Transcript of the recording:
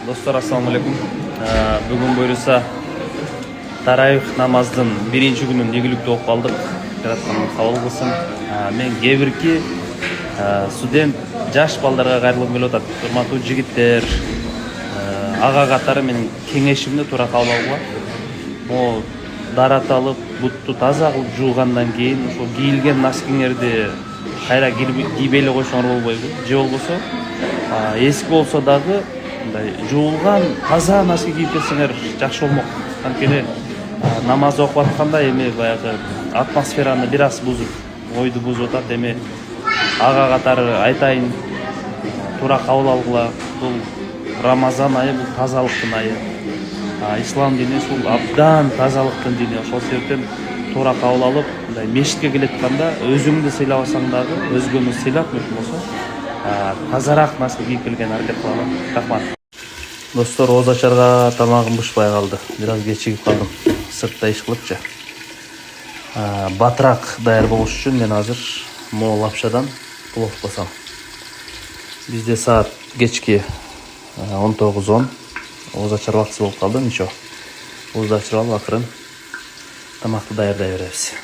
Dostlar, assalamu alaikum. Бүгін бұйырса Тарауих намаздың бірінші күнін игілікті оқып алдық. Жаратқанның қабыл қылсын. Мен кебірки студент жаш балдарға қайрылғым келіп отыр. Урматтуу жігіттер, аға қатары менің кеңешімді тура қабыл алуға. Ол дараталып, бұтты таза қылып жуғандан кейін, ошол кийилген носкиңерди кайра кийбей эле койсоңор болбойбу. Же болбосо эски болсо дагы жуулган таза носки кийип келсеңер жакшы болмок. Анткени намаз окуп атканда эми баягы атмосфераны бир аз бузуп, ойду бузуп атат. Эми ага катары айтайын, туура кабыл алгыла. Бул Рамазан айы, бул тазалыктын айы. Ислам дини ушул абдан тазалыктын дини. Ошол себептен туура кабыл алып, мындай мешитке келетканда өзүңдү сыйлабасаң дагы өзгөнү сыйлап, мүмкүн болсо тазараак носки кийип келген аракет кылалы. Рахмат. Достор, оозу ачарга тамагым бышпай калды. Бир аз кечигип калдым. Сыртта иш кылыпчы. Батыраак даяр болуш үчүн мен азыр могул лапшадан плов кылсам. Бизде саат кечки 19:10. Оозу ачар убактысы болуп калды. Ничего. Оозду ачырып алып акырын тамакты даярдай беребиз.